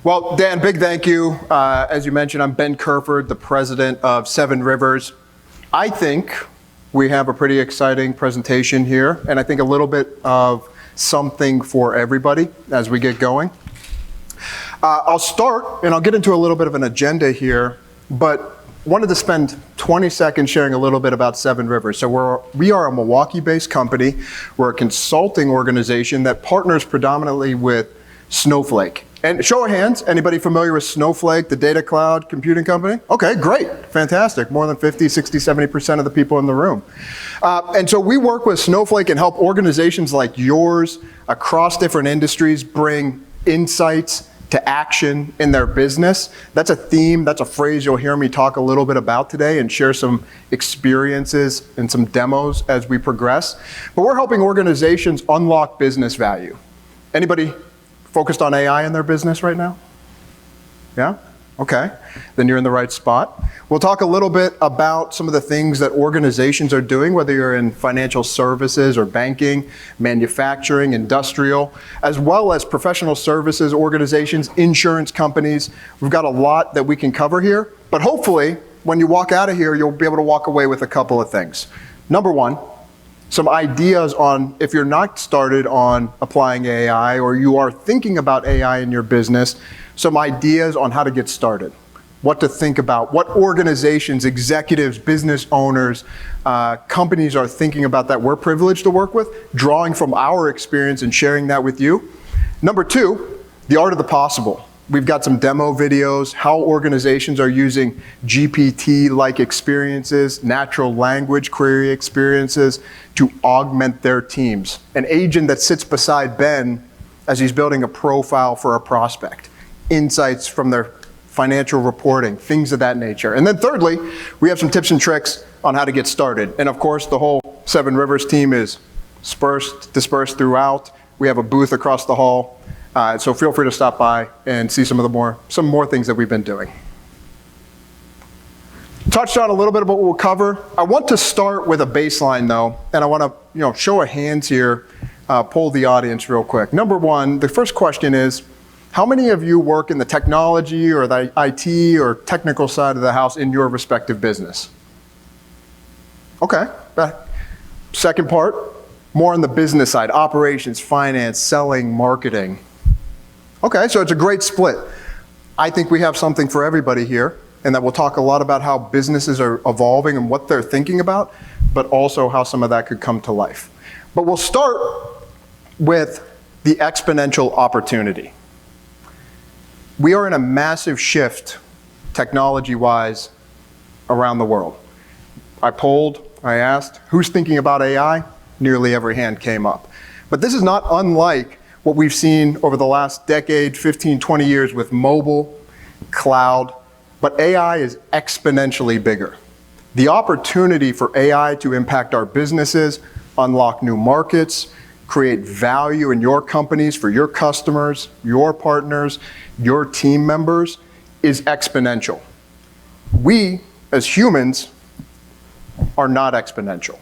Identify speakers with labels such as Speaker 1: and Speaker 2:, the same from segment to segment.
Speaker 1: Well, Dan, big thank you. As you mentioned, I'm Ben Kerford, the president of Seven Rivers. I think we have a pretty exciting presentation here, and I think a little bit of something for everybody as we get going. I'll start, and I'll get into a little bit of an agenda here, but wanted to spend 20 seconds sharing a little bit about Seven Rivers. So we are a Milwaukee-based company. We're a consulting organization that partners predominantly with Snowflake. And show of hands, anybody familiar with Snowflake, the data cloud computing company? Okay, great, fantastic. More than 50, 60, 70% of the people in the room. And so we work with Snowflake and help organizations like yours across different industries bring insights to action in their business. That's a theme, that's a phrase you'll hear me talk a little bit about today and share some experiences and some demos as we progress. But we're helping organizations unlock business value. Anybody focused on AI in their business right now? Yeah? Okay, then you're in the right spot. We'll talk a little bit about some of the things that organizations are doing, whether you're in financial services or banking, manufacturing, industrial, as well as professional services organizations, insurance companies. We've got a lot that we can cover here, but hopefully when you walk out of here, you'll be able to walk away with a couple of things. Number one, some ideas on if you're not started on applying AI or you are thinking about AI in your business, some ideas on how to get started, what to think about, what organizations, executives, business owners, companies are thinking about that we're privileged to work with, drawing from our experience and sharing that with you. Number two, the art of the possible. We've got some demo videos, how organizations are using GPT-like experiences, natural language query experiences to augment their teams. An agent that sits beside Ben as he's building a profile for a prospect. Insights from their financial reporting, things of that nature. And then thirdly, we have some tips and tricks on how to get started. And of course, the whole Seven Rivers team is dispersed throughout. We have a booth across the hall. So feel free to stop by and see some more things that we've been doing. Touched on a little bit about what we'll cover. I want to start with a baseline though, and I want to show of hands here, poll the audience real quick. Number one, the first question is, how many of you work in the technology or the IT or technical side of the house in your respective business? Okay. Second part, more on the business side, operations, finance, selling, marketing. Okay, so it's a great split. I think we have something for everybody here, and that we'll talk a lot about how businesses are evolving and what they're thinking about, but also how some of that could come to life. But we'll start with the exponential opportunity. We are in a massive shift, technology-wise, around the world. I asked, who's thinking about AI? Nearly every hand came up. But this is not unlike what we've seen over the last decade, 15, 20 years with mobile, cloud, but AI is exponentially bigger. The opportunity for AI to impact our businesses, unlock new markets, create value in your companies for your customers, your partners, your team members is exponential. We, as humans, are not exponential.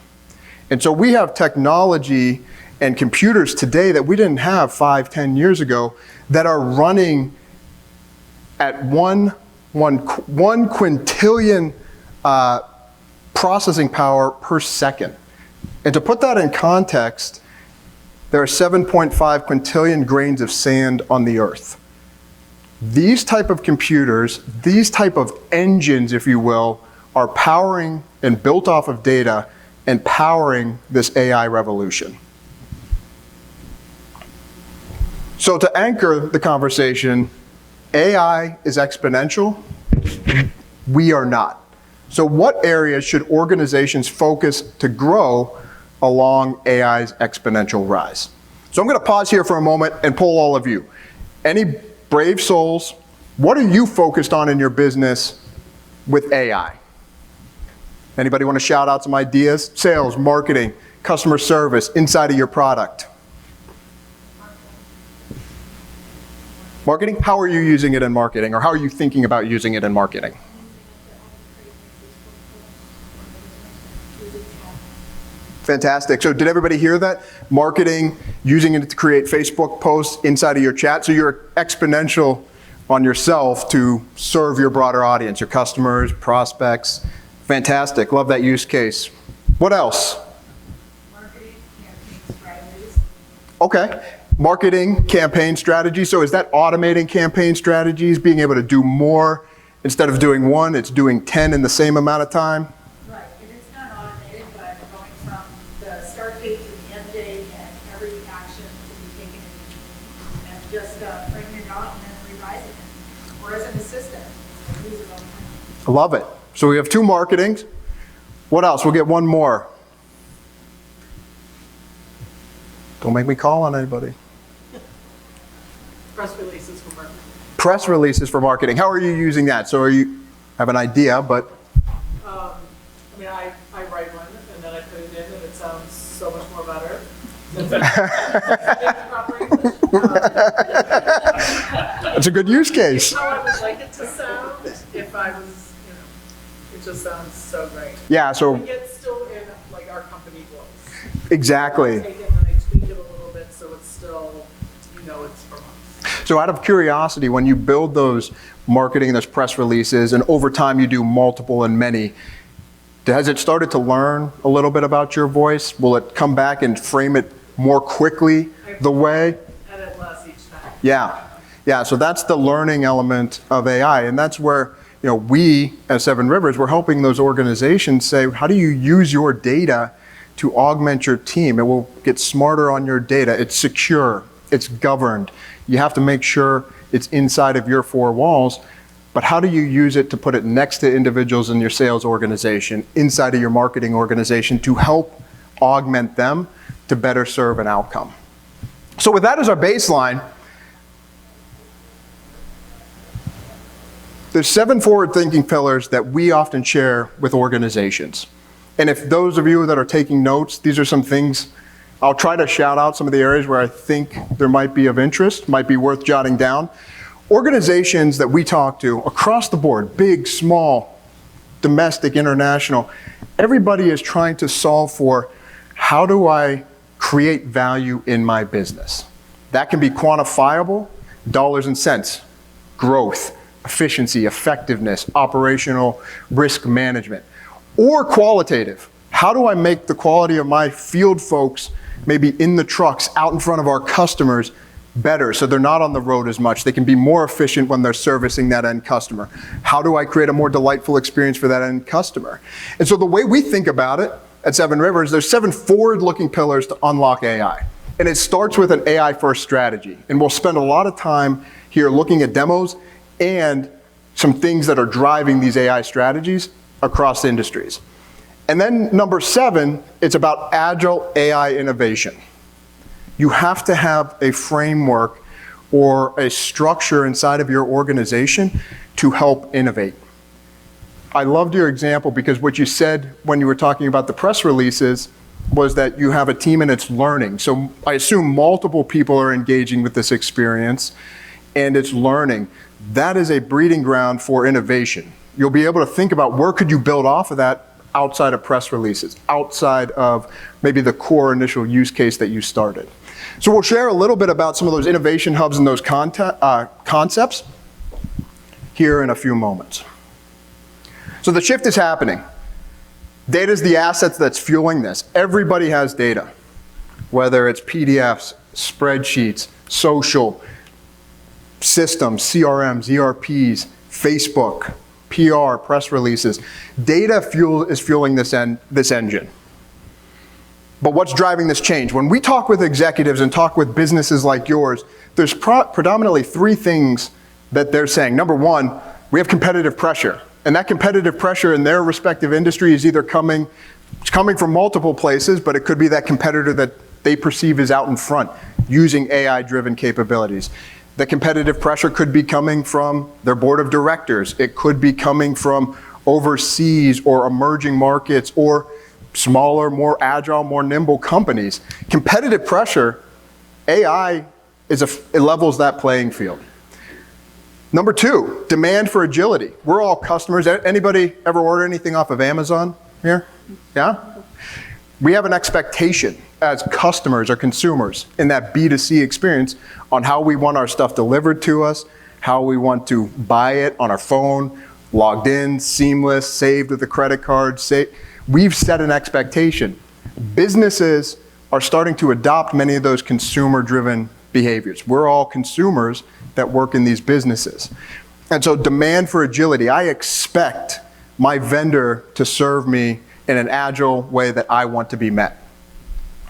Speaker 1: And so we have technology and computers today that we didn't have 5, 10 years ago that are running at one quintillion processing power per second. And to put that in context, there are 7.5 quintillion grains of sand on the earth. These type of computers, these type of engines, if you will, are powering and built off of data and powering this AI revolution. So to anchor the conversation, AI is exponential, we are not. So what areas should organizations focus to grow along AI's exponential rise? So I'm going to pause here for a moment and poll all of you. Any brave souls, what are you focused on in your business with AI? Anybody want to shout out some ideas? Sales, marketing, customer service, inside of your product. Marketing, how are you using it in marketing, or how are you thinking about using it in marketing? Fantastic. So did everybody hear that? Marketing, using it to create Facebook posts inside of your chat. So you're exponential on yourself to serve your broader audience, your customers, prospects. Fantastic. Love that use case. What else?
Speaker 2: Marketing, campaign strategies.
Speaker 1: Okay. Marketing, campaign strategy. So is that automating campaign strategies, being able to do more? Instead of doing one, it's doing 10 in the same amount of time?
Speaker 2: Right, and it's not automated, but going from the start date to the end date and every action to be taken and just bringing it out and then revising it. Or as an assistant, I use it all the time.
Speaker 1: I love it. So we have 2 marketings. What else? We'll get one more. Don't make me call on anybody.
Speaker 3: Press releases for marketing.
Speaker 1: Press releases for marketing. How are you using that? So you have an idea, but
Speaker 3: I mean, I write one and then I put it in and it sounds so much more better. Proper English.
Speaker 1: it's a good use case.
Speaker 3: How I would like it to sound if I was, it just sounds so great.
Speaker 1: Yeah, so
Speaker 3: Yet still in like our company voice.
Speaker 1: exactly.
Speaker 3: I take it and I tweak it a little bit so it's still, it's from us.
Speaker 1: So out of curiosity, when you build those marketing, those press releases, and over time you do multiple and many, has it started to learn a little bit about your voice? Will it come back and frame it more quickly the way?
Speaker 3: Edit less each time.
Speaker 1: Yeah, so that's the learning element of AI, and that's where we as Seven Rivers, we're helping those organizations say, how do you use your data to augment your team? It will get smarter on your data. It's secure, it's governed. You have to make sure it's inside of your 4 walls, but how do you use it to put it next to individuals in your sales organization, inside of your marketing organization, to help augment them to better serve an outcome? So with that as our baseline, there's 7 forward-thinking pillars that we often share with organizations. And if those of you that are taking notes, these are some things. I'll try to shout out some of the areas where I think there might be of interest, might be worth jotting down. Organizations that we talk to across the board, big, small, domestic, international, everybody is trying to solve for, how do I create value in my business? That can be quantifiable, dollars and cents, growth, efficiency, effectiveness, operational risk management, or qualitative. How do I make the quality of my field folks, maybe in the trucks, out in front of our customers, better so they're not on the road as much? They can be more efficient when they're servicing that end customer. How do I create a more delightful experience for that end customer? And so the way we think about it at Seven Rivers, there's 7 forward-looking pillars to unlock AI. And it starts with an AI-first strategy. And we'll spend a lot of time here looking at demos and some things that are driving these AI strategies across industries. And then number 7, it's about agile AI innovation. You have to have a framework or a structure inside of your organization to help innovate. I loved your example because what you said when you were talking about the press releases was that you have a team and it's learning. So I assume multiple people are engaging with this experience and it's learning. That is a breeding ground for innovation. You'll be able to think about where could you build off of that outside of press releases, outside of maybe the core initial use case that you started. So we'll share a little bit about some of those innovation hubs and those concepts here in a few moments. So the shift is happening. Data is the assets that's fueling this. Everybody has data, whether it's PDFs, spreadsheets, social, systems, CRMs, ERPs, Facebook, PR, press releases. Data is fueling this engine. But what's driving this change? When we talk with executives and talk with businesses like yours, there's predominantly 3 things that they're saying. Number 1, we have competitive pressure. And that competitive pressure in their respective industry is either coming from multiple places, but it could be that competitor that they perceive is out in front using AI-driven capabilities. The competitive pressure could be coming from their board of directors. It could be coming from overseas or emerging markets or smaller, more agile, more nimble companies. Competitive pressure, AI, it levels that playing field. Number 2, demand for agility. We're all customers. Anybody ever order anything off of Amazon here? Yeah? We have an expectation as customers or consumers in that B2C experience on how we want our stuff delivered to us, how we want to buy it on our phone, logged in, seamless, saved with a credit card. We've set an expectation. Businesses are starting to adopt many of those consumer-driven behaviors. We're all consumers that work in these businesses. And so demand for agility. I expect my vendor to serve me in an agile way that I want to be met.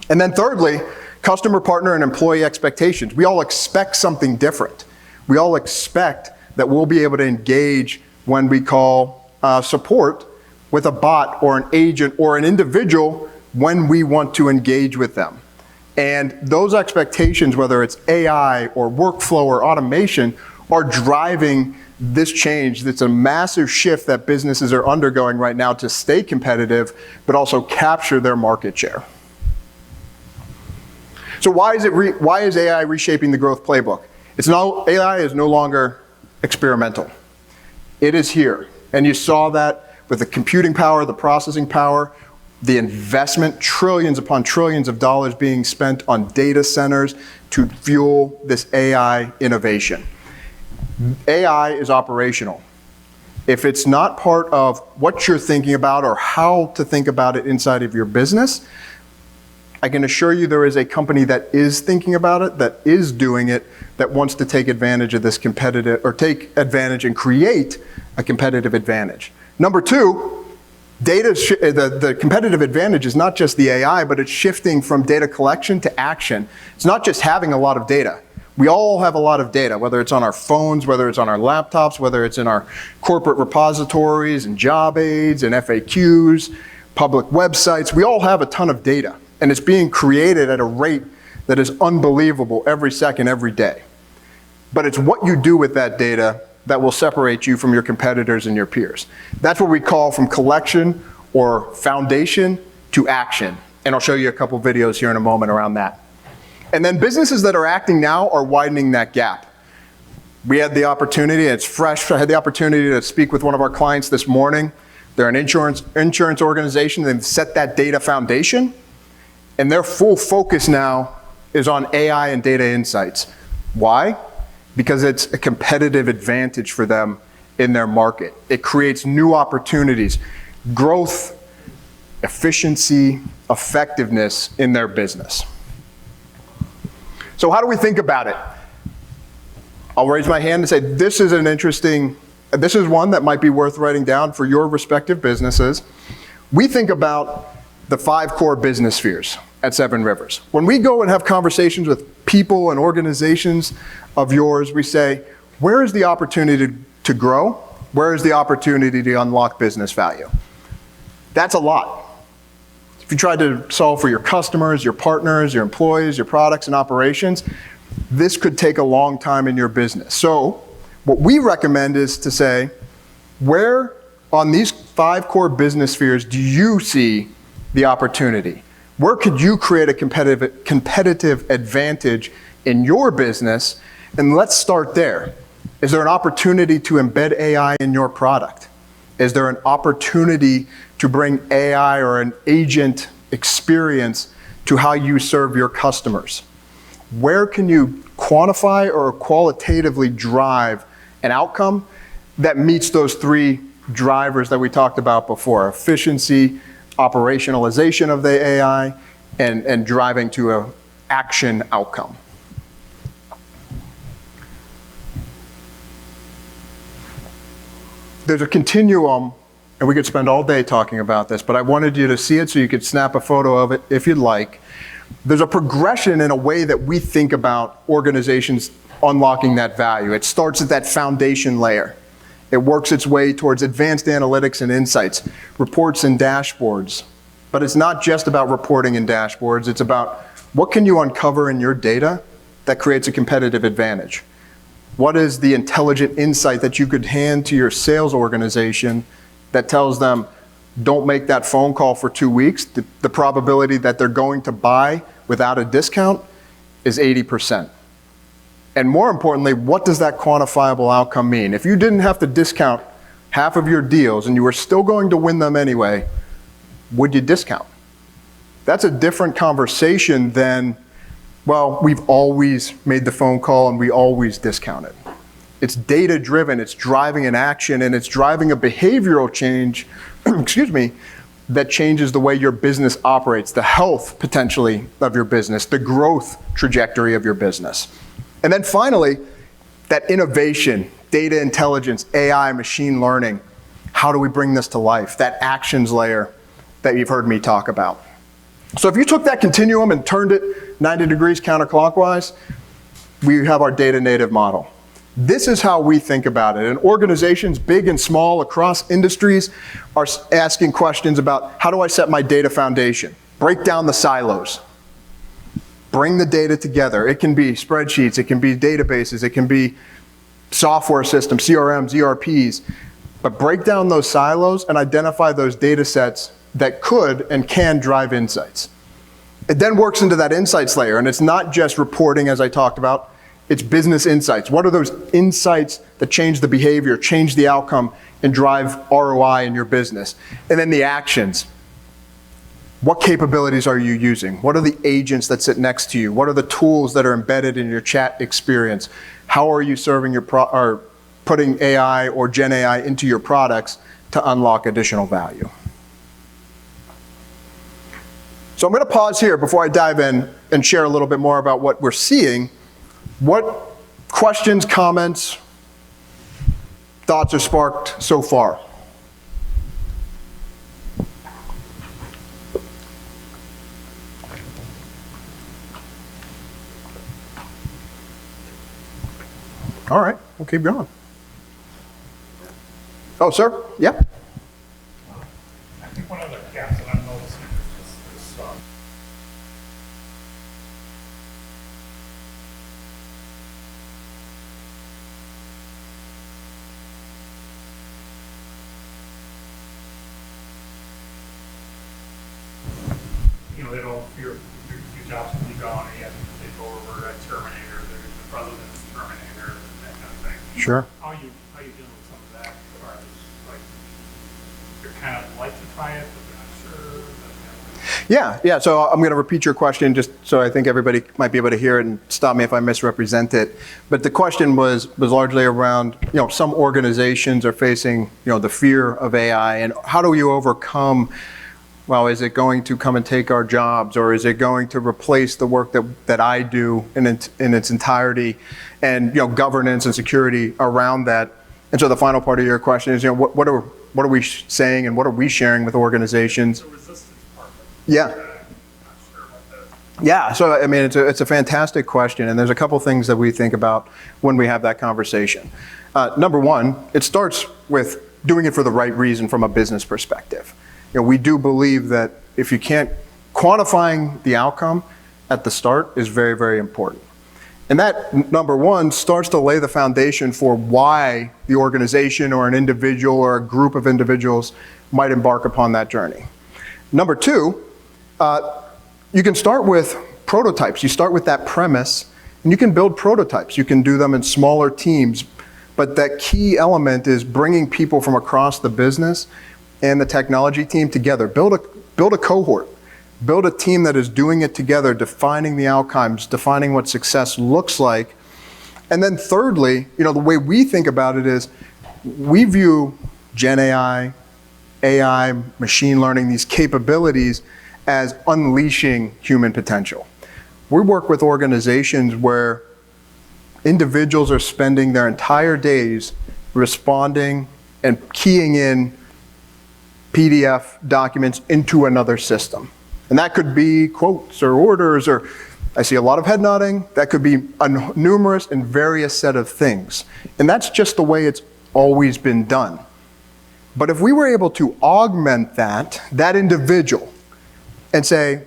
Speaker 1: And then thirdly, customer, partner, and employee expectations. We all expect something different. We all expect that we'll be able to engage when we call support with a bot or an agent or an individual when we want to engage with them. And those expectations, whether it's AI or workflow or automation, are driving this change. That's a massive shift that businesses are undergoing right now to stay competitive, but also capture their market share. So why is AI reshaping the growth playbook? AI is no longer experimental. It is here. And you saw that with the computing power, the processing power, the investment, trillions upon trillions of dollars being spent on data centers to fuel this AI innovation. AI is operational. If it's not part of what you're thinking about or how to think about it inside of your business, I can assure you there is a company that is thinking about it, that is doing it, that wants to take advantage of this take advantage and create a competitive advantage. Number two, the competitive advantage is not just the AI, but it's shifting from data collection to action. It's not just having a lot of data. We all have a lot of data, whether it's on our phones, whether it's on our laptops, whether it's in our corporate repositories and job aids and FAQs, public websites. We all have a ton of data, and it's being created at a rate that is unbelievable every second, every day. But it's what you do with that data that will separate you from your competitors and your peers. That's what we call from collection or foundation to action. And I'll show you a couple videos here in a moment around that. And then businesses that are acting now are widening that gap. We had the opportunity, it's fresh, I had the opportunity to speak with one of our clients this morning. They're an insurance organization. They've set that data foundation, and their full focus now is on AI and data insights. Why? Because it's a competitive advantage for them in their market. It creates new opportunities, growth, efficiency, effectiveness in their business. So how do we think about it? I'll raise my hand and say, this is one that might be worth writing down for your respective businesses. We think about the 5 core business spheres at Seven Rivers. When we go and have conversations with people and organizations of yours, we say, where is the opportunity to grow? Where is the opportunity to unlock business value? That's a lot. If you try to solve for your customers, your partners, your employees, your products and operations, this could take a long time in your business. So what we recommend is to say, where on these 5 core business spheres do you see the opportunity? Where could you create a competitive advantage in your business? And let's start there. Is there an opportunity to embed AI in your product? Is there an opportunity to bring AI or an agent experience to how you serve your customers? Where can you quantify or qualitatively drive an outcome that meets those 3 drivers that we talked about before? Efficiency, operationalization of the AI, and driving to an action outcome. There's a continuum, and we could spend all day talking about this, but I wanted you to see it so you could snap a photo of it if you'd like. There's a progression in a way that we think about organizations unlocking that value. It starts at that foundation layer. It works its way towards advanced analytics and insights, reports and dashboards. But it's not just about reporting and dashboards. It's about what can you uncover in your data that creates a competitive advantage? What is the intelligent insight that you could hand to your sales organization that tells them, don't make that phone call for 2 weeks? The probability that they're going to buy without a discount is 80%. And more importantly, what does that quantifiable outcome mean? If you didn't have to discount half of your deals and you were still going to win them anyway, would you discount? That's a different conversation than, well, we've always made the phone call and we always discounted. It's data-driven, it's driving an action, and it's driving a behavioral change, excuse me, that changes the way your business operates, the health, potentially, of your business, the growth trajectory of your business. And then finally, that innovation, data intelligence, AI, machine learning. How do we bring this to life? That actions layer that you've heard me talk about. So if you took that continuum and turned it 90 degrees counterclockwise, we have our data native model. This is how we think about it. And organizations, big and small, across industries, are asking questions about, how do I set my data foundation? Break down the silos. Bring the data together. It can be spreadsheets, it can be databases, it can be software systems, CRMs, ERPs. But break down those silos and identify those data sets that could and can drive insights. It then works into that insights layer, and it's not just reporting, as I talked about, it's business insights. What are those insights that change the behavior, change the outcome, and drive ROI in your business? And then the actions. What capabilities are you using? What are the agents that sit next to you? What are the tools that are embedded in your chat experience? How are you serving your or putting AI or Gen AI into your products to unlock additional value? So I'm going to pause here before I dive in and share a little bit more about what we're seeing. What questions, comments, thoughts are sparked so far? All right, we'll keep going. Oh, sir? Yeah?
Speaker 4: I think one of the gaps that I'm noticing is this, your jobs will be gone, and you have to take over a Terminator, the president's Terminator, that kind of thing.
Speaker 1: Sure.
Speaker 4: How you dealing with some of that, as far as, like, you're kind of like to try it, but you're not sure, that kind of thing.
Speaker 1: Yeah. So I'm going to repeat your question just so I think everybody might be able to hear it and stop me if I misrepresent it. But the question was largely around, some organizations are facing, the fear of AI, and how do you overcome? Well, is it going to come and take our jobs, or is it going to replace the work that I do in its entirety, and governance and security around that? And so the final part of your question is, what are we saying and what are we sharing with organizations?
Speaker 4: The resistance part of it.
Speaker 1: Yeah.
Speaker 4: I'm not sure about that.
Speaker 1: Yeah, so I mean, it's a fantastic question, and there's a couple things that we think about when we have that conversation. Number one, it starts with doing it for the right reason from a business perspective. We do believe that if you can't, quantifying the outcome at the start is very, very important. And that, number one, starts to lay the foundation for why the organization or an individual or a group of individuals might embark upon that journey. Number two, you can start with prototypes. You start with that premise, and you can build prototypes. You can do them in smaller teams. But that key element is bringing people from across the business and the technology team together. Build a cohort. Build a team that is doing it together, defining the outcomes, defining what success looks like. And then thirdly, the way we think about it is we view Gen AI, machine learning, these capabilities as unleashing human potential. We work with organizations where individuals are spending their entire days responding and keying in PDF documents into another system. And that could be quotes or orders, or I see a lot of head nodding. That could be a numerous and various set of things. And that's just the way it's always been done. But if we were able to augment that individual, and say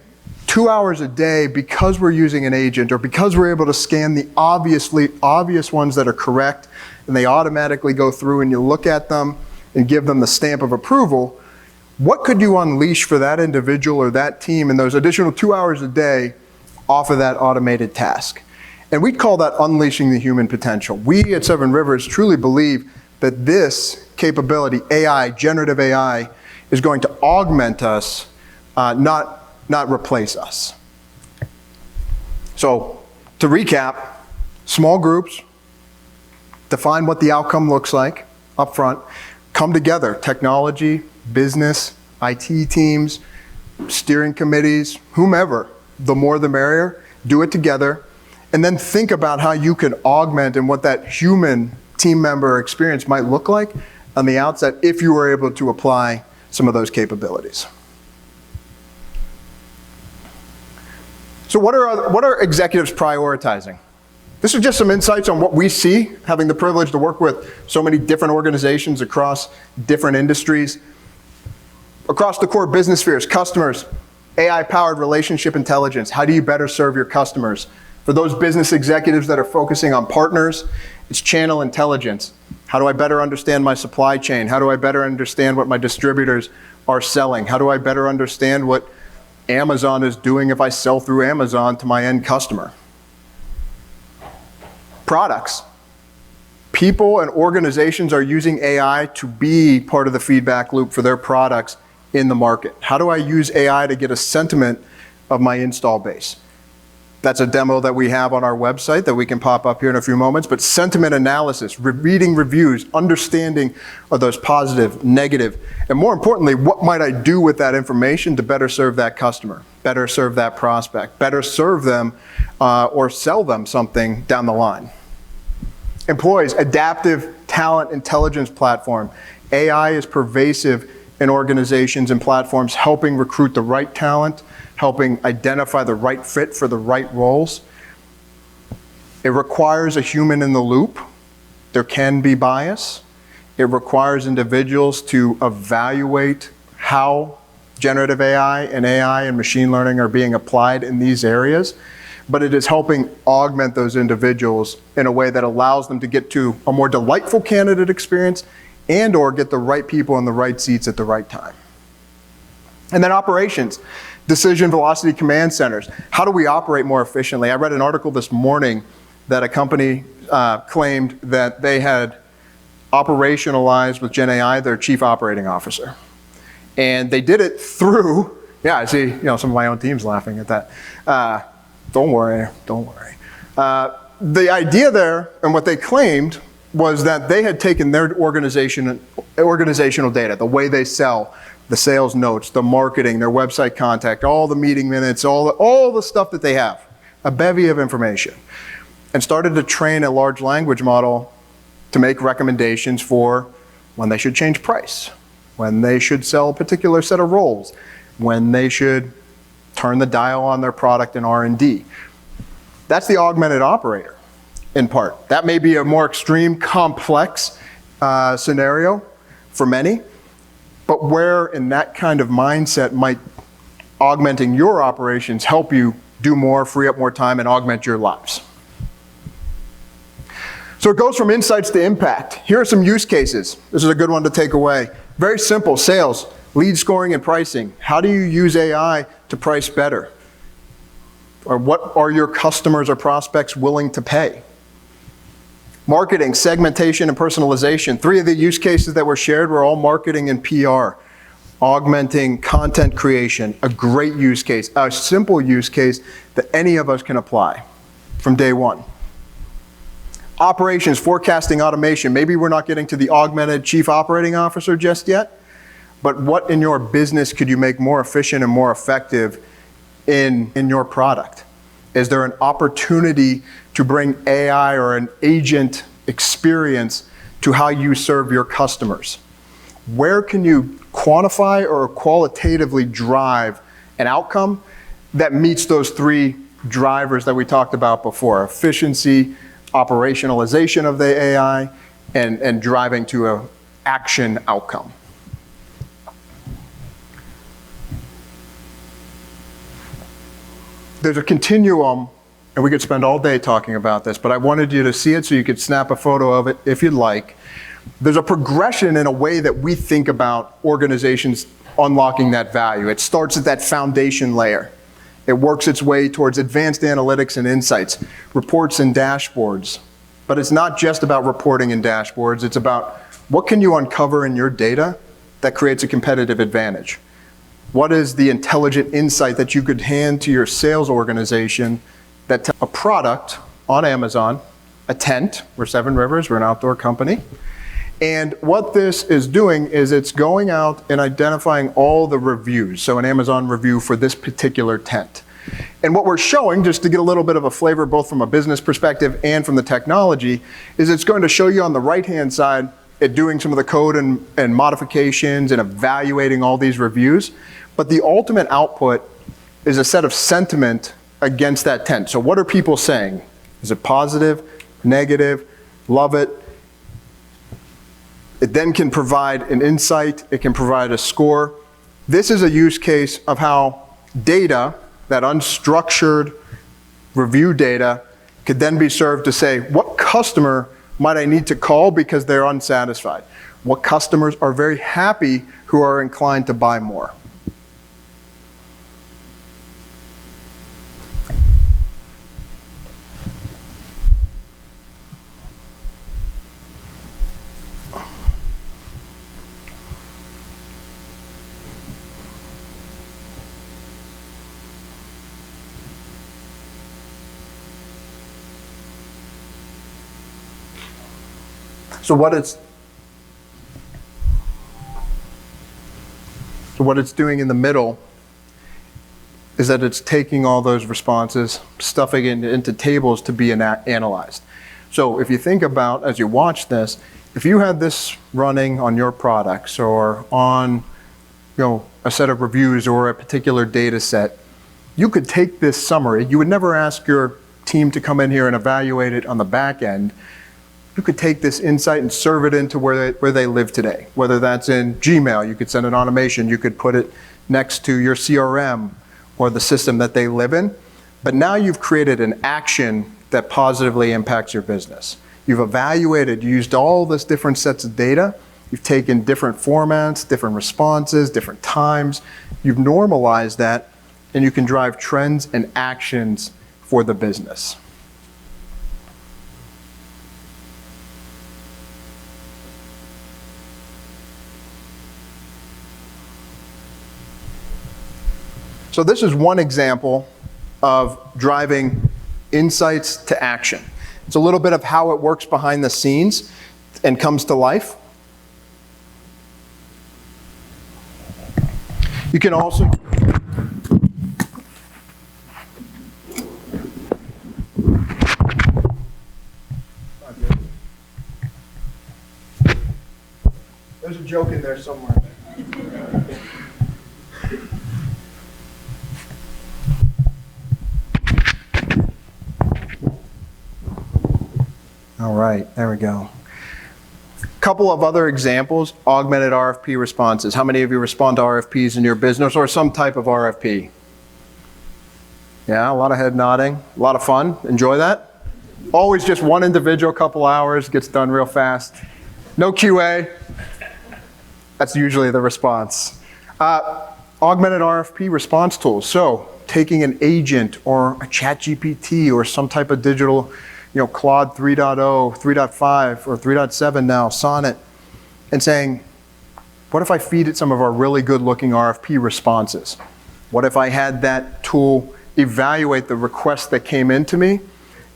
Speaker 1: 2 hours a day, because we're using an agent, or because we're able to scan the obvious ones that are correct, and they automatically go through and you look at them and give them the stamp of approval, what could you unleash for that individual or that team in those additional 2 hours a day off of that automated task? And we call that unleashing the human potential. We at Seven Rivers truly believe that this capability, AI, generative AI, is going to augment us, not replace us. So to recap, small groups, define what the outcome looks like up front, come together, technology, business, IT teams, steering committees, whomever, the more the merrier, do it together, and then think about how you can augment and what that human team member experience might look like on the outset if you were able to apply some of those capabilities. So what are executives prioritizing? This is just some insights on what we see, having the privilege to work with so many different organizations across different industries. Across the core business spheres, customers, AI-powered relationship intelligence. How do you better serve your customers? For those business executives that are focusing on partners, it's channel intelligence. How do I better understand my supply chain? How do I better understand what my distributors are selling? How do I better understand what Amazon is doing if I sell through Amazon to my end customer? Products. People and organizations are using AI to be part of the feedback loop for their products in the market. How do I use AI to get a sentiment of my install base? That's a demo that we have on our website that we can pop up here in a few moments, but sentiment analysis, reading reviews, understanding of those positive, negative, and more importantly, what might I do with that information to better serve that customer, better serve that prospect, better serve them or sell them something down the line. Employees, adaptive talent intelligence platform. AI is pervasive in organizations and platforms, helping recruit the right talent, helping identify the right fit for the right roles. It requires a human in the loop. There can be bias. It requires individuals to evaluate how generative AI and machine learning are being applied in these areas, but it is helping augment those individuals in a way that allows them to get to a more delightful candidate experience and or get the right people in the right seats at the right time. And then operations, decision velocity command centers. How do we operate more efficiently? I read an article this morning that a company claimed that they had operationalized with Gen AI their chief operating officer. And they did it through, yeah, I see some of my own team's laughing at that. Don't worry. The idea there and what they claimed was that they had taken their organizational data, the way they sell, the sales notes, the marketing, their website contact, all the meeting minutes, all the stuff that they have, a bevy of information, and started to train a large language model to make recommendations for when they should change price, when they should sell a particular set of roles, when they should turn the dial on their product in R&D. That's the augmented operator. In part. That may be a more extreme, complex scenario for many, but where in that kind of mindset might augmenting your operations help you do more, free up more time, and augment your lives? So it goes from insights to impact. Here are some use cases. This is a good one to take away. Very simple, sales, lead scoring and pricing. How do you use AI to price better? Or what are your customers or prospects willing to pay? Marketing, segmentation, and personalization. 3 of the use cases that were shared were all marketing and PR. Augmenting content creation, a great use case, a simple use case that any of us can apply from day one. Operations, forecasting, automation. Maybe we're not getting to the augmented chief operating officer just yet, but what in your business could you make more efficient and more effective in your product? Is there an opportunity to bring AI or an agent experience to how you serve your customers? Where can you quantify or qualitatively drive an outcome that meets those 3 drivers that we talked about before? Efficiency, operationalization of the AI, and driving to an action outcome. There's a continuum, and we could spend all day talking about this, but I wanted you to see it so you could snap a photo of it if you'd like. There's a progression in a way that we think about organizations unlocking that value. It starts at that foundation layer. It works its way towards advanced analytics and insights, reports and dashboards. But it's not just about reporting and dashboards, it's about what can you uncover in your data that creates a competitive advantage? What is the intelligent insight that you could hand to your sales organization that a product on Amazon a tent. We're Seven Rivers, we're an outdoor company. And what this is doing is it's going out and identifying all the reviews. So an Amazon review for this particular tent. And what we're showing, just to get a little bit of a flavor both from a business perspective and from the technology, is it's going to show you on the right-hand side it doing some of the code and modifications and evaluating all these reviews. But the ultimate output is a set of sentiment against that tent. So what are people saying? Is it positive, negative, love it? It then can provide an insight, it can provide a score. This is a use case of how data, that unstructured review data, could then be served to say, what customer might I need to call because they're unsatisfied? What customers are very happy who are inclined to buy more? So what it's doing in the middle is that it's taking all those responses, stuffing it into tables to be analyzed. So if you think about, as you watch this, if you had this running on your products or on a set of reviews or a particular data set, you could take this summary. You would never ask your team to come in here and evaluate it on the back end. You could take this insight and serve it into where they live today. Whether that's in Gmail, you could send an automation, you could put it next to your CRM or the system that they live in. But now you've created an action that positively impacts your business. You've evaluated, used all this different sets of data. You've taken different formats, different responses, different times. You've normalized that, and you can drive trends and actions for the business. So this is one example of driving insights to action. It's a little bit of how it works behind the scenes and comes to life. You can also there's a joke in there somewhere. All right, there we go. Couple of other examples, augmented RFP responses. How many of you respond to RFPs in your business or some type of RFP? Yeah, a lot of head nodding, a lot of fun. Enjoy that? Always just one individual, couple hours, gets done real fast. No QA. That's usually the response. Augmented RFP response tools. So taking an agent or a ChatGPT or some type of digital Claude 3.0, 3.5, or 3.7 now, Sonnet, and saying, what if I feed it some of our really good looking RFP responses? What if I had that tool evaluate the requests that came into me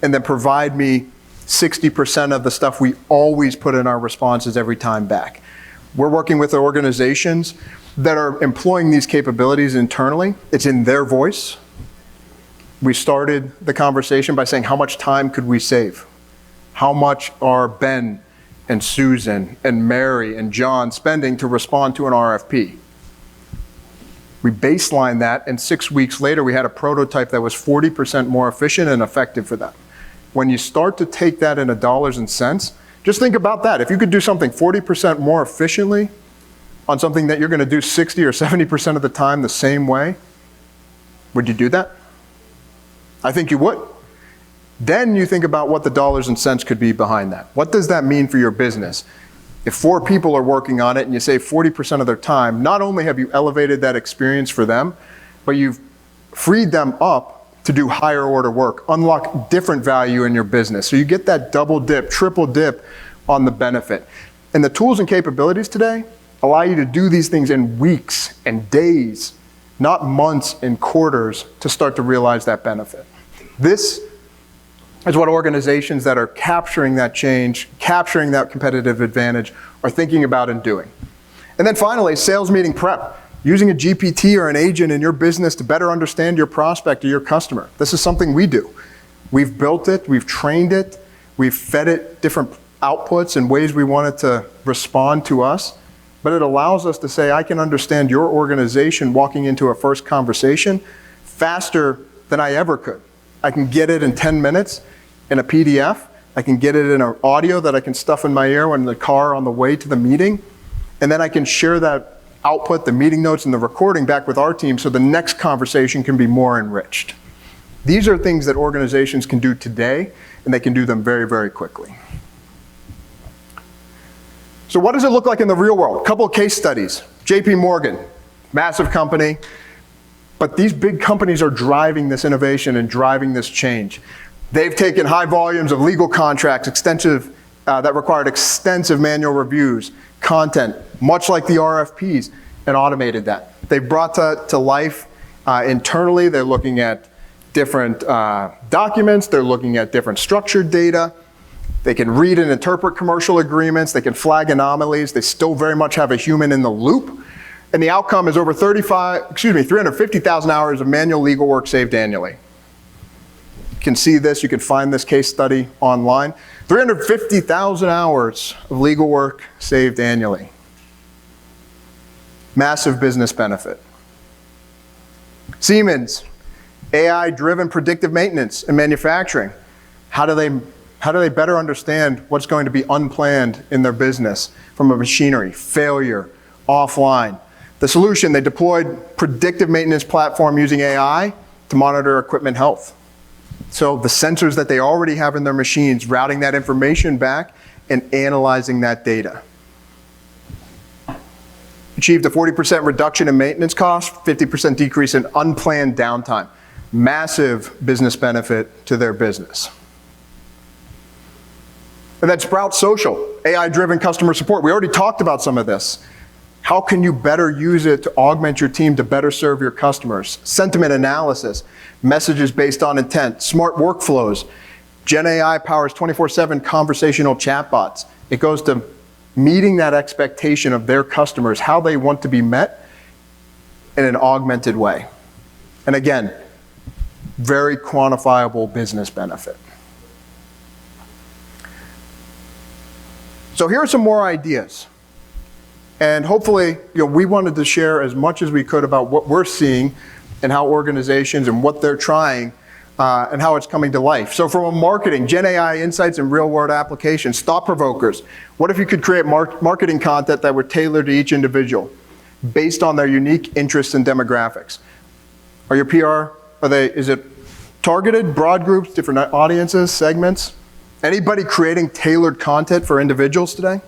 Speaker 1: and then provide me 60% of the stuff we always put in our responses every time back? We're working with organizations that are employing these capabilities internally. It's in their voice. We started the conversation by saying, how much time could we save? How much are Ben and Susan and Mary and John spending to respond to an RFP? We baselined that, and 6 weeks later, we had a prototype that was 40% more efficient and effective for them. When you start to take that into dollars and cents, just think about that. If you could do something 40% more efficiently on something that you're going to do 60 or 70% of the time the same way, would you do that? I think you would. Then you think about what the dollars and cents could be behind that. What does that mean for your business? If 4 people are working on it and you save 40% of their time, not only have you elevated that experience for them, but you've freed them up to do higher order work, unlock different value in your business. So you get that double dip, triple dip on the benefit. And the tools and capabilities today allow you to do these things in weeks and days, not months and quarters, to start to realize that benefit. This is what organizations that are capturing that change, capturing that competitive advantage, are thinking about and doing. And then finally, sales meeting prep. Using a GPT or an agent in your business to better understand your prospect or your customer. This is something we do. We've built it, we've trained it, we've fed it different outputs and ways we want it to respond to us. But it allows us to say, I can understand your organization walking into a first conversation faster than I ever could. I can get it in 10 minutes in a PDF. I can get it in an audio that I can stuff in my ear when in the car on the way to the meeting. And then I can share that output, the meeting notes, and the recording back with our team so the next conversation can be more enriched. These are things that organizations can do today, and they can do them very, very quickly. So what does it look like in the real world? A couple of case studies. JP Morgan, massive company, but these big companies are driving this innovation and driving this change. They've taken high volumes of legal contracts, that required extensive manual reviews, content, much like the RFPs, and automated that. They brought to life internally. They're looking at different documents. They're looking at different structured data. They can read and interpret commercial agreements. They can flag anomalies. They still very much have a human in the loop. And the outcome is over 350,000 hours of manual legal work saved annually. You can see this, you can find this case study online. 350,000 hours of legal work saved annually. Massive business benefit. Siemens, AI-driven predictive maintenance and manufacturing. How do they better understand what's going to be unplanned in their business from a machinery, failure, offline? The solution, they deployed predictive maintenance platform using AI to monitor equipment health. So the sensors that they already have in their machines, routing that information back and analyzing that data. Achieved a 40% reduction in maintenance costs, 50% decrease in unplanned downtime. Massive business benefit to their business. And then Sprout Social, AI-driven customer support. We already talked about some of this. How can you better use it to augment your team to better serve your customers? Sentiment analysis, messages based on intent, smart workflows. Gen AI powers 24/7 conversational chatbots. It goes to meeting that expectation of their customers, how they want to be met in an augmented way. And again, very quantifiable business benefit. So here are some more ideas. And hopefully, we wanted to share as much as we could about what we're seeing and how organizations and what they're trying and how it's coming to life. So from a marketing, Gen AI insights and real-world applications, thought provokers. What if you could create marketing content that were tailored to each individual based on their unique interests and demographics? Are your PR, is it targeted, broad groups, different audiences, segments? Anybody creating tailored content for individuals today?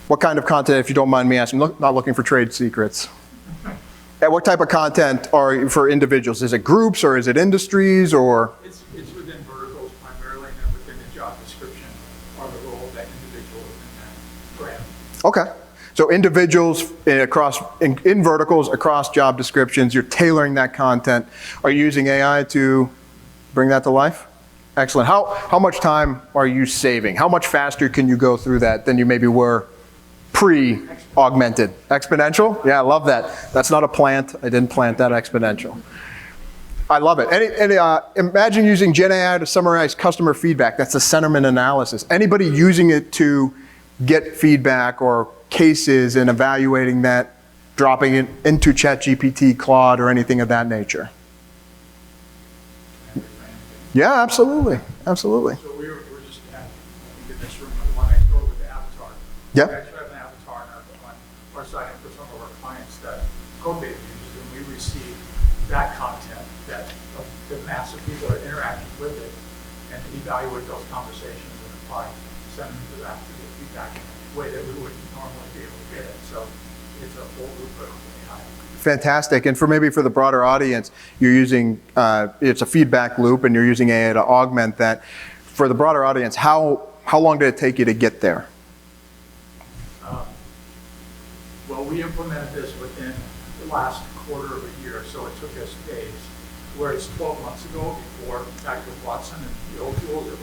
Speaker 1: What kind of content, if you don't mind me asking? Not looking for trade secrets. And what type of content are for individuals? Is it groups or is it industries or?
Speaker 5: It's within verticals primarily, and within the job description are the role of that individual within that brand.
Speaker 1: Okay. So individuals in verticals across job descriptions, you're tailoring that content. Are you using AI to bring that to life? Excellent. How much time are you saving? How much faster can you go through that than you maybe were pre-augmented? Exponential? Yeah, I love that. That's not a plant. I didn't plant that exponential. I love it. Imagine using Gen AI to summarize customer feedback. That's a sentiment analysis. Anybody using it to get feedback or cases and evaluating that, dropping it into ChatGPT, Claude, or anything of that nature? Yeah, absolutely. Absolutely.
Speaker 5: So we're just in this room, the one next door with the avatar.
Speaker 1: Yeah.
Speaker 5: We actually have an avatar on our site for some of our clients that co-beta uses, and we receive that content, that the mass of people that are interacting with it, and evaluate those conversations and apply, send them to that to get feedback in a way that we wouldn't normally be able to get it. So it's a full loop of AI.
Speaker 1: Fantastic. And maybe for the broader audience, you're using, it's a feedback loop and you're using AI to augment that. For the broader audience, how long did it take you to get there?
Speaker 5: Well, we implemented this within the last quarter of a year, so it took us days. Whereas 12 months ago, before, back with Watson and the old tools, it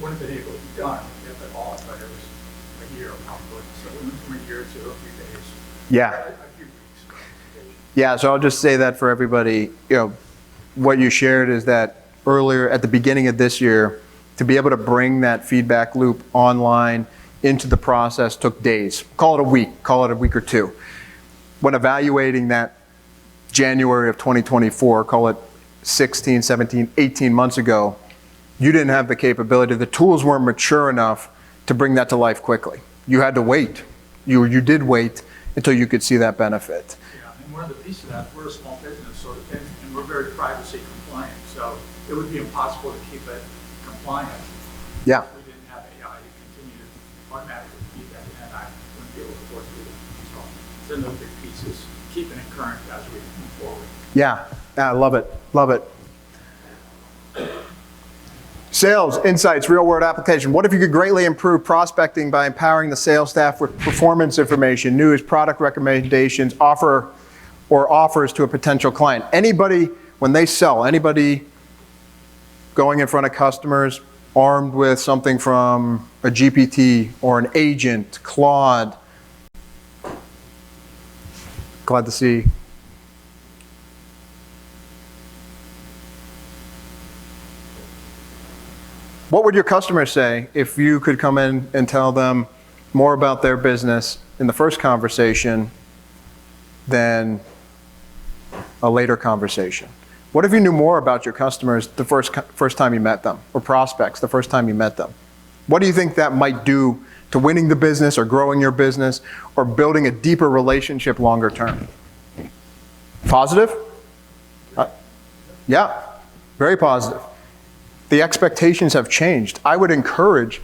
Speaker 5: wouldn't have been able to be done if at all, but it was a year probably. So it went from a year to a few days.
Speaker 1: Yeah.
Speaker 5: A few weeks.
Speaker 1: Yeah, so I'll just say that for everybody, what you shared is that earlier at the beginning of this year, to be able to bring that feedback loop online into the process took days. Call it a week or two. When evaluating that January of 2024, call it 16, 17, 18 months ago, you didn't have the capability. The tools weren't mature enough to bring that to life quickly. You had to wait. You did wait until you could see that benefit.
Speaker 5: Yeah, and one of the pieces of that, we're a small business, so and we're very privacy compliant, so it would be impossible to keep it compliant.
Speaker 1: Yeah.
Speaker 5: If we didn't have AI to continue to automatically feed that, and I wouldn't be able to work with it. So it's another big piece is keeping it current as we move forward.
Speaker 1: Yeah, I love it. Love it. Sales, insights, real-world application. What if you could greatly improve prospecting by empowering the sales staff with performance information, news, product recommendations, offers to a potential client? Anybody, when they sell, anybody going in front of customers armed with something from a GPT or an agent, Claude. Glad to see. What would your customers say if you could come in and tell them more about their business in the first conversation than a later conversation? What if you knew more about your customers the first time you met them, or prospects the first time you met them? What do you think that might do to winning the business or growing your business or building a deeper relationship longer term? Positive? Yeah, very positive. The expectations have changed. I would encourage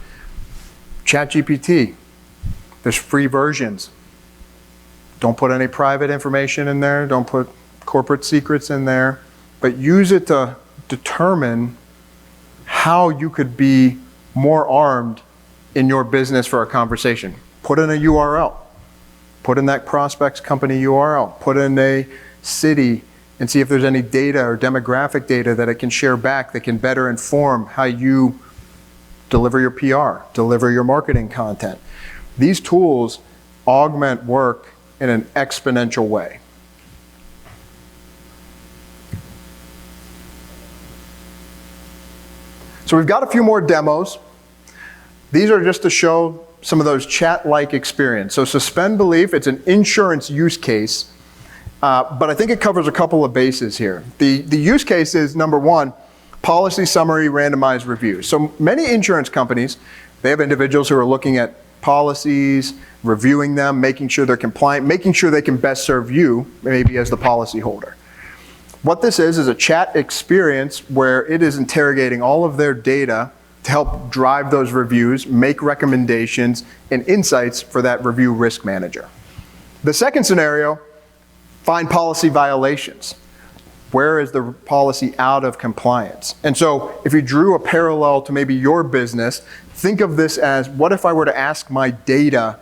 Speaker 1: ChatGPT. There's free versions. Don't put any private information in there. Don't put corporate secrets in there. But use it to determine how you could be more armed in your business for a conversation. Put in a URL. Put in that prospect's company URL. Put in a city and see if there's any data or demographic data that it can share back that can better inform how you deliver your PR, deliver your marketing content. These tools augment work in an exponential way. So we've got a few more demos. These are just to show some of those chat-like experience. So suspend belief, it's an insurance use case. But I think it covers a couple of bases here. The use case is, number one, policy summary randomized review. So many insurance companies, they have individuals who are looking at policies, reviewing them, making sure they're compliant, making sure they can best serve you, maybe as the policy holder. What this is a chat experience where it is interrogating all of their data to help drive those reviews, make recommendations and insights for that review risk manager. The second scenario, find policy violations. Where is the policy out of compliance? And so if you drew a parallel to maybe your business, think of this as, what if I were to ask my data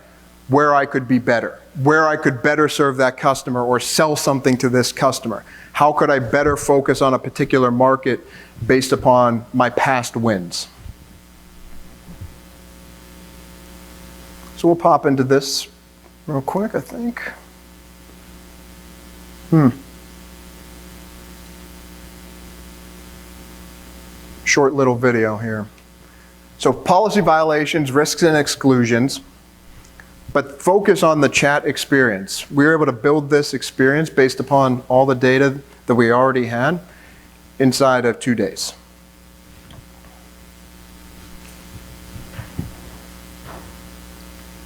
Speaker 1: where I could be better, where I could better serve that customer or sell something to this customer? How could I better focus on a particular market based upon my past wins? So we'll pop into this real quick, I think. Short little video here. So policy violations, risks and exclusions, but focus on the chat experience. We were able to build this experience based upon all the data that we already had inside of 2 days.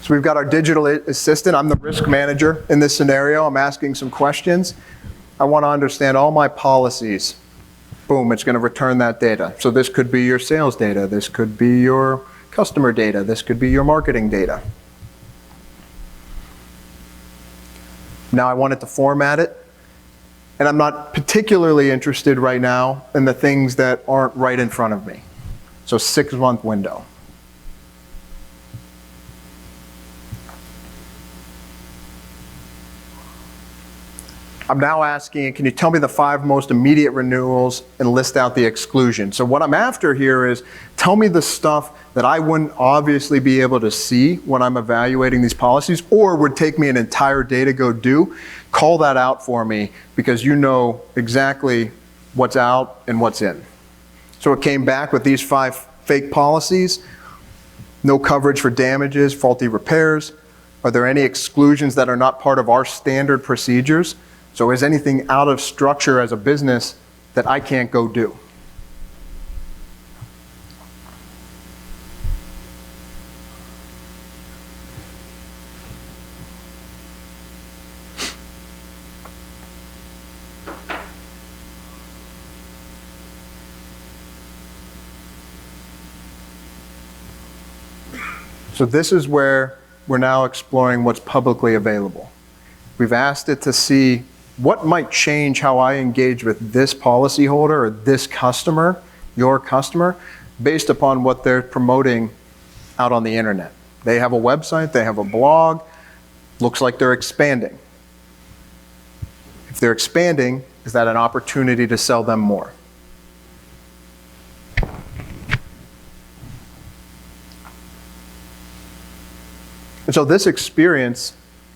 Speaker 1: So we've got our digital assistant. I'm the risk manager in this scenario. I'm asking some questions. I want to understand all my policies. Boom, it's going to return that data. So this could be your sales data. This could be your customer data. This could be your marketing data. Now I want it to format it. And I'm not particularly interested right now in the things that aren't right in front of me. So 6-month window. I'm now asking, can you tell me the 5 most immediate renewals and list out the exclusion? So what I'm after here is, tell me the stuff that I wouldn't obviously be able to see when I'm evaluating these policies, or would take me an entire day to go do. Call that out for me, because you know exactly what's out and what's in. So it came back with these 5 fake policies. No coverage for damages, faulty repairs. Are there any exclusions that are not part of our standard procedures? So is anything out of structure as a business that I can't go do? So this is where we're now exploring what's publicly available. We've asked it to see what might change how I engage with this policyholder or this customer, your customer, based upon what they're promoting out on the internet. They have a website, they have a blog, looks like they're expanding. If they're expanding, is that an opportunity to sell them more? And so this experience,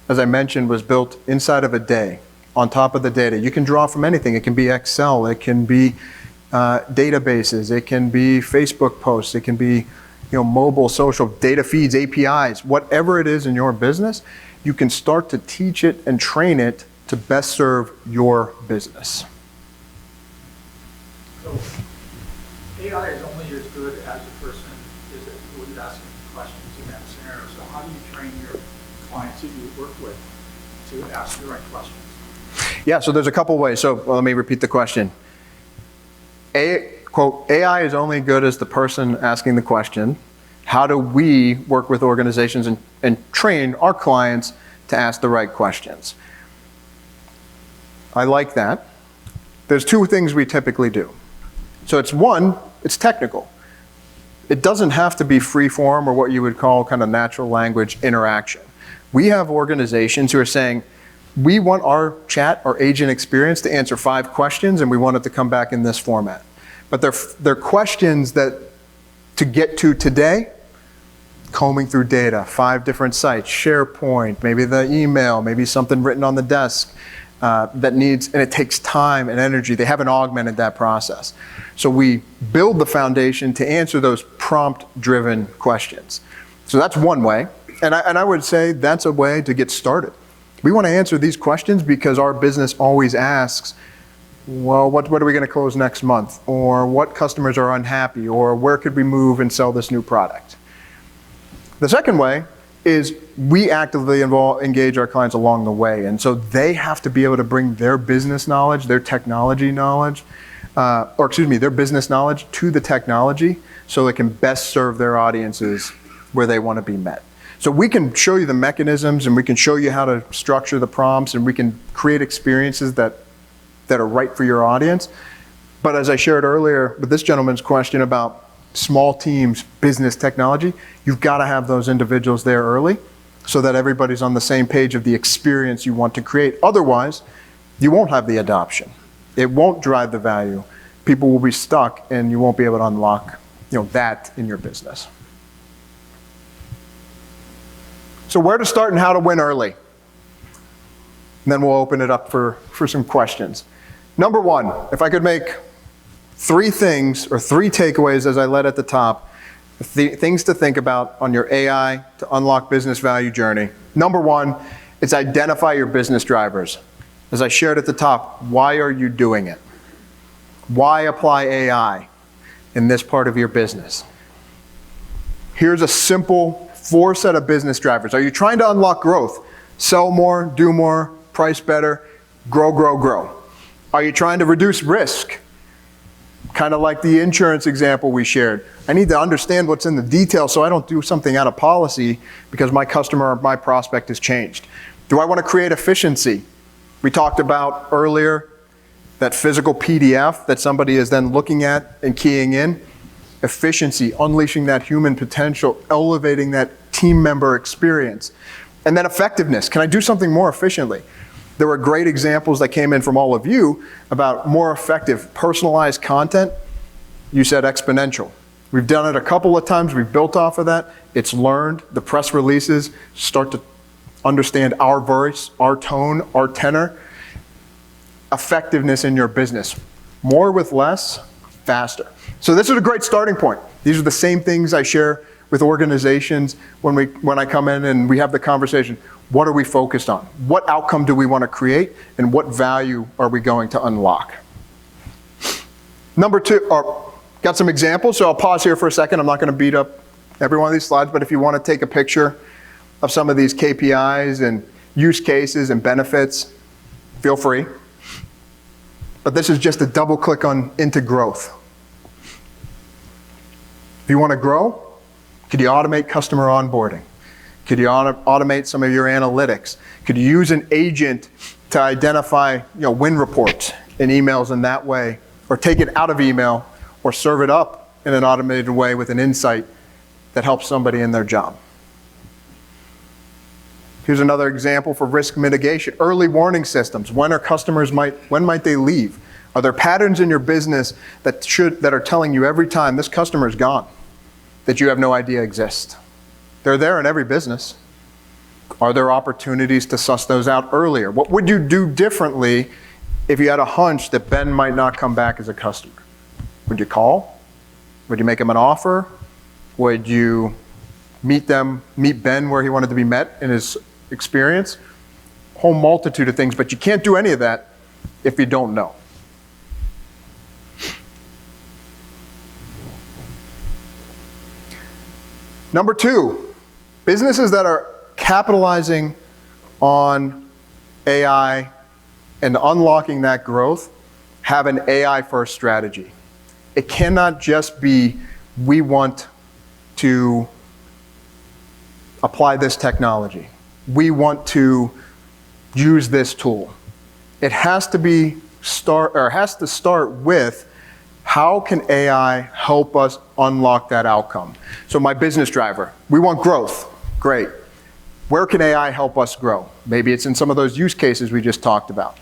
Speaker 1: as I mentioned, was built inside of a day, on top of the data. You can draw from anything. It can be Excel, it can be databases, it can be Facebook posts, it can be mobile, social, data feeds, APIs, whatever it is in your business, you can start to teach it and train it to best serve your business.
Speaker 5: So AI is only as good as the person who is asking questions in that scenario. So how do you train your clients that you work with to ask the right questions?
Speaker 1: Yeah, so there's a couple ways. So let me repeat the question. Quote, AI is only good as the person asking the question. How do we work with organizations and train our clients to ask the right questions? I like that. There's 2 things we typically do. So it's technical. It doesn't have to be free form or what you would call kind of natural language interaction. We have organizations who are saying, we want our chat or agent experience to answer 5 questions, and we want it to come back in this format. But they're questions that to get to today, combing through data, 5 different sites, SharePoint, maybe the email, maybe something written on the desk that needs, and it takes time and energy. They haven't augmented that process. So we build the foundation to answer those prompt-driven questions. So that's one way, and I would say that's a way to get started. We want to answer these questions because our business always asks, well, what are we going to close next month? Or what customers are unhappy? Or where could we move and sell this new product? The second way is we actively engage our clients along the way. And so they have to be able to bring their business knowledge, their technology knowledge, their business knowledge to the technology so it can best serve their audiences where they want to be met. So we can show you the mechanisms, and we can show you how to structure the prompts, and we can create experiences that are right for your audience. But as I shared earlier with this gentleman's question about small teams, business technology, you've got to have those individuals there early so that everybody's on the same page of the experience you want to create. Otherwise, you won't have the adoption. It won't drive the value. People will be stuck, and you won't be able to unlock that in your business. So where to start and how to win early? And then we'll open it up for some questions. Number 1, if I could make 3 things or 3 takeaways as I led at the top, things to think about on your AI to unlock business value journey. Number 1 is identify your business drivers. As I shared at the top, why are you doing it? Why apply AI in this part of your business? Here's a simple 4 set of business drivers. Are you trying to unlock growth? Sell more, do more, price better, grow, grow, grow. Are you trying to reduce risk? Kind of like the insurance example we shared. I need to understand what's in the details so I don't do something out of policy because my customer or my prospect has changed. Do I want to create efficiency? We talked about earlier that physical PDF that somebody is then looking at and keying in. Efficiency, unleashing that human potential, elevating that team member experience. And then effectiveness. Can I do something more efficiently? There were great examples that came in from all of you about more effective personalized content. You said exponential. We've done it a couple of times. We've built off of that. It's learned. The press releases start to understand our voice, our tone, our tenor. Effectiveness in your business. More with less, faster. So this is a great starting point. These are the same things I share with organizations when I come in and we have the conversation. What are we focused on? What outcome do we want to create? And what value are we going to unlock? Number two, got some examples, so I'll pause here for a second. I'm not going to beat up every one of these slides, but if you want to take a picture of some of these KPIs and use cases and benefits, feel free. But this is just a double click into growth. If you want to grow, could you automate customer onboarding? Could you automate some of your analytics? Could you use an agent to identify win reports in emails in that way, or take it out of email, or serve it up in an automated way with an insight that helps somebody in their job? Here's another example for risk mitigation. Early warning systems. When might they leave? Are there patterns in your business that are telling you every time this customer is gone that you have no idea exist? They're there in every business. Are there opportunities to suss those out earlier? What would you do differently if you had a hunch that Ben might not come back as a customer? Would you call? Would you make him an offer? Would you meet Ben where he wanted to be met in his experience? Whole multitude of things, but you can't do any of that if you don't know. Number two, businesses that are capitalizing on AI and unlocking that growth have an AI-first strategy. It cannot just be, we want to apply this technology. We want to use this tool. It has to start with, how can AI help us unlock that outcome? So my business driver, we want growth. Great. Where can AI help us grow? Maybe it's in some of those use cases we just talked about.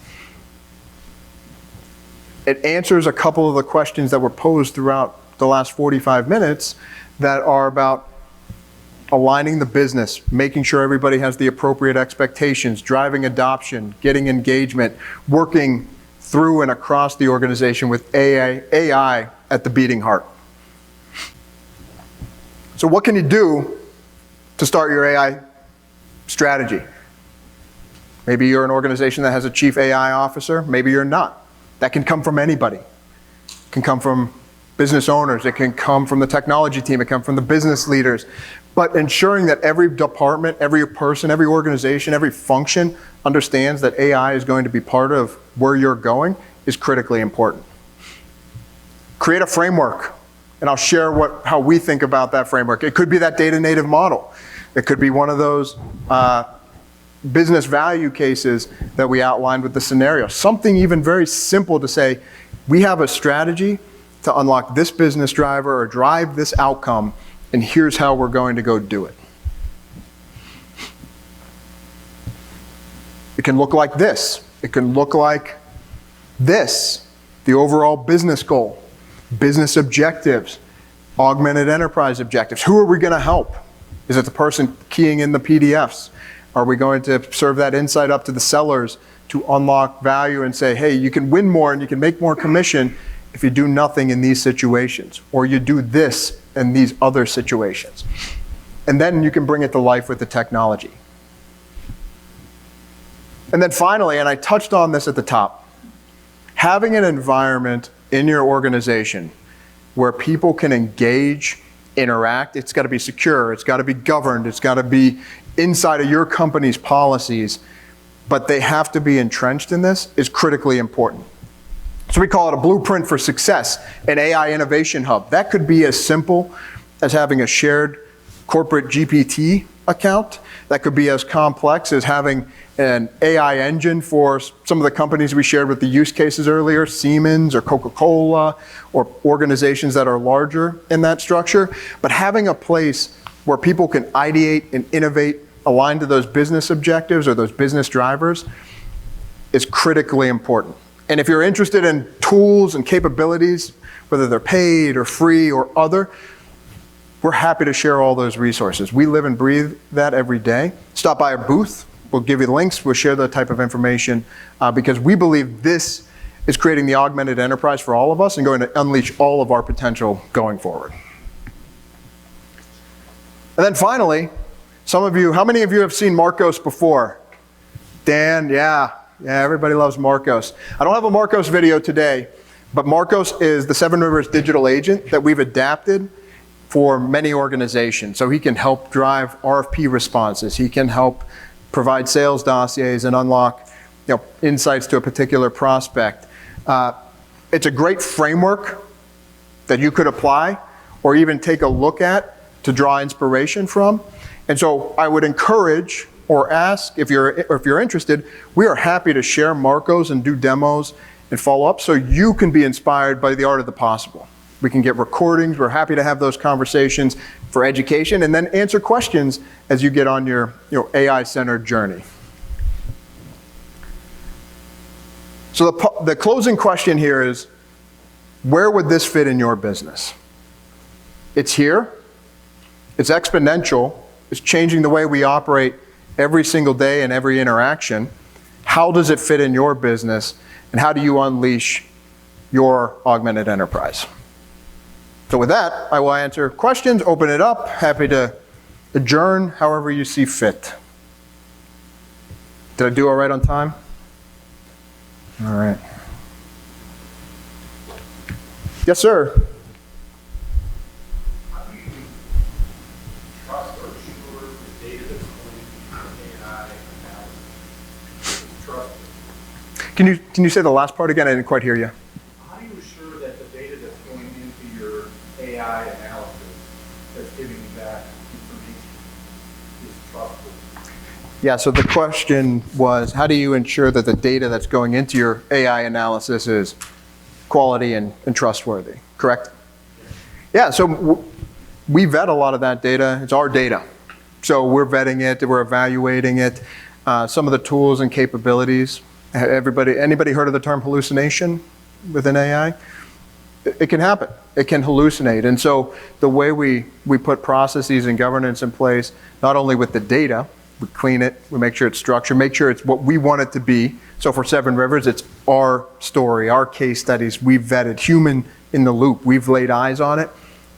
Speaker 1: It answers a couple of the questions that were posed throughout the last 45 minutes that are about aligning the business, making sure everybody has the appropriate expectations, driving adoption, getting engagement, working through and across the organization with AI at the beating heart. So what can you do to start your AI strategy? Maybe you're an organization that has a chief AI officer, maybe you're not. That can come from anybody. It can come from business owners, it can come from the technology team, it can come from the business leaders. But ensuring that every department, every person, every organization, every function understands that AI is going to be part of where you're going is critically important. Create a framework, and I'll share how we think about that framework. It could be that data native model. It could be one of those business value cases that we outlined with the scenario. Something even very simple to say, we have a strategy to unlock this business driver or drive this outcome, and here's how we're going to go do it. It can look like this. It can look like this. The overall business goal, business objectives, augmented enterprise objectives. Who are we going to help? Is it the person keying in the PDFs? Are we going to serve that insight up to the sellers to unlock value and say, hey, you can win more and you can make more commission if you do nothing in these situations, or you do this in these other situations. And then you can bring it to life with the technology. And then finally, and I touched on this at the top, having an environment in your organization where people can engage, interact. It's got to be secure, it's got to be governed, it's got to be inside of your company's policies, but they have to be entrenched in this, is critically important. So we call it a blueprint for success, an AI innovation hub. That could be as simple as having a shared corporate GPT account. That could be as complex as having an AI engine for some of the companies we shared with the use cases earlier, Siemens or Coca-Cola, or organizations that are larger in that structure. But having a place where people can ideate and innovate aligned to those business objectives or those business drivers is critically important. And if you're interested in tools and capabilities, whether they're paid or free or other, we're happy to share all those resources. We live and breathe that every day. Stop by our booth. We'll give you links. We'll share that type of information because we believe this is creating the augmented enterprise for all of us and going to unleash all of our potential going forward. And then finally, some of you, how many of you have seen Marcos before? Dan, yeah, everybody loves Marcos. I don't have a Marcos video today, but Marcos is the Seven Rivers digital agent that we've adapted for many organizations. So he can help drive RFP responses. He can help provide sales dossiers and unlock insights to a particular prospect. It's a great framework that you could apply or even take a look at to draw inspiration from. And so I would encourage or ask if you're interested, we are happy to share Marcos and do demos and follow up so you can be inspired by the art of the possible. We can get recordings. We're happy to have those conversations for education and then answer questions as you get on your AI-centered journey. So the closing question here is, where would this fit in your business? It's here. It's exponential. It's changing the way we operate every single day and every interaction. How does it fit in your business? And how do you unleash your augmented enterprise? So with that, I will answer questions, open it up. Happy to adjourn however you see fit. Did I do all right on time? All right. Yes, sir.
Speaker 6: How do you trust or assure the data that's going from AI analysis is trusted?
Speaker 1: Can you say the last part again? I didn't quite hear you.
Speaker 6: How do you assure that the data that's going into your AI analysis that's giving you that information is trustworthy?
Speaker 1: Yeah, so the question was, how do you ensure that the data that's going into your AI analysis is quality and trustworthy, correct? Yeah, so we vet a lot of that data. It's our data. So we're vetting it, we're evaluating it. Some of the tools and capabilities. Anybody heard of the term hallucination within AI? It can happen. It can hallucinate. And so the way we put processes and governance in place, not only with the data, we clean it, we make sure it's structured, make sure it's what we want it to be. So for Seven Rivers, it's our story, our case studies. We've vetted, human in the loop. We've laid eyes on it,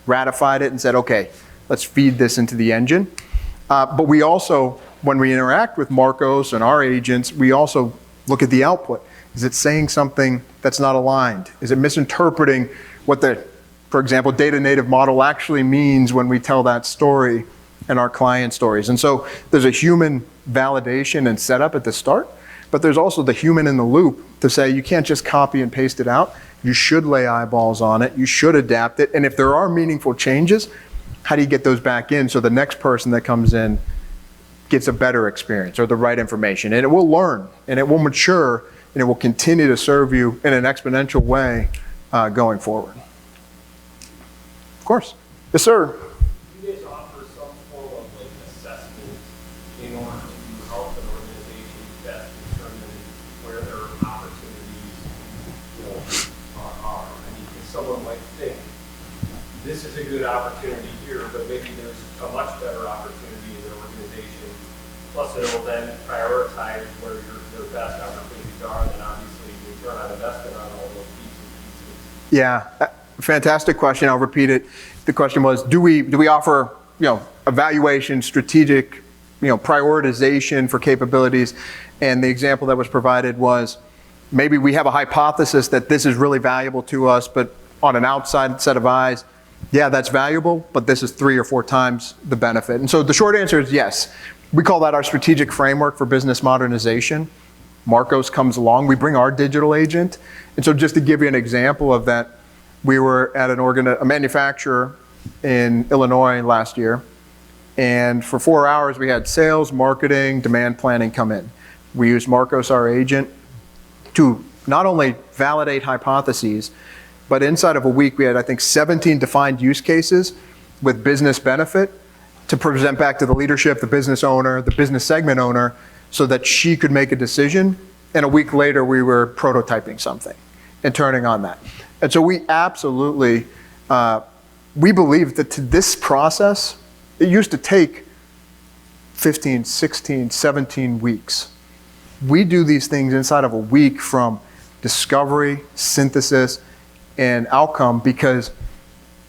Speaker 1: ratified it, and said, okay, let's feed this into the engine. But we also, when we interact with Marcos and our agents, we also look at the output. Is it saying something that's not aligned? Is it misinterpreting what the, for example, data native model actually means when we tell that story and our client stories? And so there's a human validation and setup at the start, but there's also the human in the loop to say you can't just copy and paste it out. You should lay eyeballs on it. You should adapt it. And if there are meaningful changes, how do you get those back in so the next person that comes in gets a better experience or the right information? And it will learn and it will mature and it will continue to serve you in an exponential way going forward. Of course. Yes, sir.
Speaker 6: Do you guys offer some form of assessment in order to help an organization best determine where their opportunities are? I mean, someone might think this is a good opportunity here, but maybe there's a much better opportunity in their organization. Plus, it'll then prioritize where their best opportunities are, and then obviously return on investment on all those pieces.
Speaker 1: Yeah, fantastic question. I'll repeat it. The question was, do we offer evaluation, strategic prioritization for capabilities? And the example that was provided was maybe we have a hypothesis that this is really valuable to us, but on an outside set of eyes, yeah, that's valuable, but this is 3 or 4 times the benefit. And so the short answer is yes. We call that our strategic framework for business modernization. Marcos comes along, we bring our digital agent. And so just to give you an example of that, we were at a manufacturer in Illinois last year, and for 4 hours we had sales, marketing, demand planning come in. We used Marcos, our agent, to not only validate hypotheses, but inside of a week we had, I think, 17 defined use cases with business benefit to present back to the leadership, the business owner, the business segment owner, so that she could make a decision and a week later we were prototyping something and turning on that. And so we absolutely, we believe that to this process, it used to take 15, 16, 17 weeks. We do these things inside of a week from discovery, synthesis, and outcome because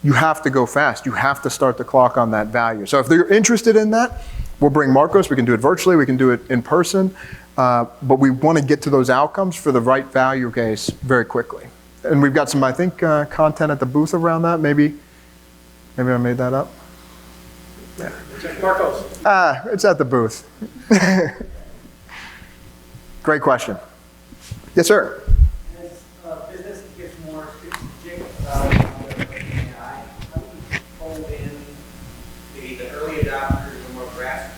Speaker 1: you have to go fast. You have to start the clock on that value. So if they're interested in that, we'll bring Marcos. We can do it virtually. We can do it in person. But we want to get to those outcomes for the right value case very quickly. And we've got some, I think, content at the booth around that. Maybe I made that up.
Speaker 3: Marcos.
Speaker 1: It's at the booth. Great question. Yes, sir.
Speaker 7: As business gets more strategic about AI, how do you fold in the early adopters and more grassroots?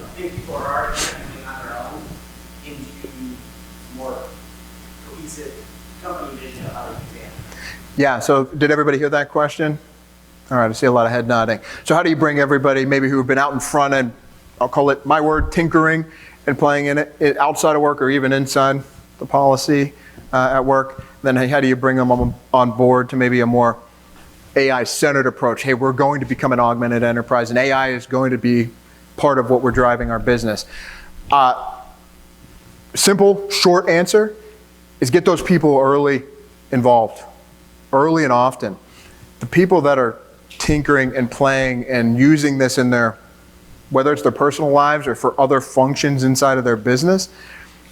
Speaker 7: I think people are already spending on their own into more cohesive company vision of how to use AI.
Speaker 1: Yeah, so did everybody hear that question? All right, I see a lot of head nodding. So how do you bring everybody maybe who have been out in front and, I'll call it my word, tinkering and playing in it outside of work or even inside the policy at work, then hey, how do you bring them on board to maybe a more AI-centered approach? Hey, we're going to become an augmented enterprise and AI is going to be part of what we're driving our business. Simple, short answer is get those people early involved, early and often. The people that are tinkering and playing and using this in their, whether it's their personal lives or for other functions inside of their business,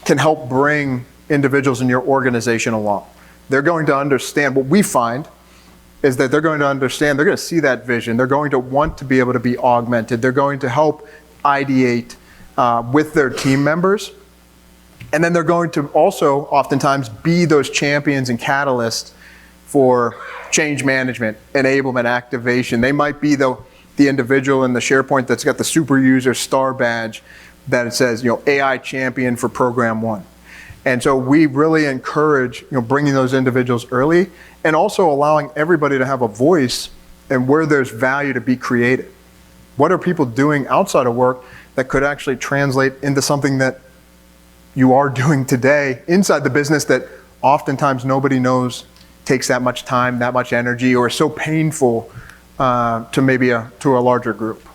Speaker 1: can help bring individuals in your organization along. They're going to understand, what we find is that they're going to understand, they're going to see that vision, they're going to want to be able to be augmented, they're going to help ideate with their team members, and then they're going to also oftentimes be those champions and catalysts for change management, enablement, activation. They might be the individual in the SharePoint that's got the super user star badge that it says, AI champion for program 1. And so we really encourage, bringing those individuals early and also allowing everybody to have a voice and where there's value to be created. What are people doing outside of work that could actually translate into something that you are doing today inside the business that oftentimes nobody knows takes that much time, that much energy, or is so painful to maybe to a larger group.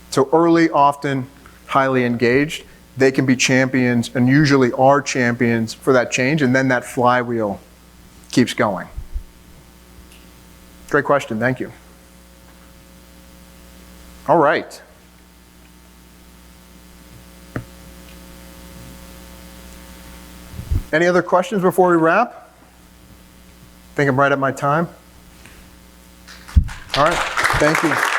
Speaker 1: So early, often, highly engaged, they can be champions and usually are champions for that change, and then that flywheel keeps going. Great question, thank you. All right. Any other questions before we wrap? I think I'm right at my time. All right, thank you.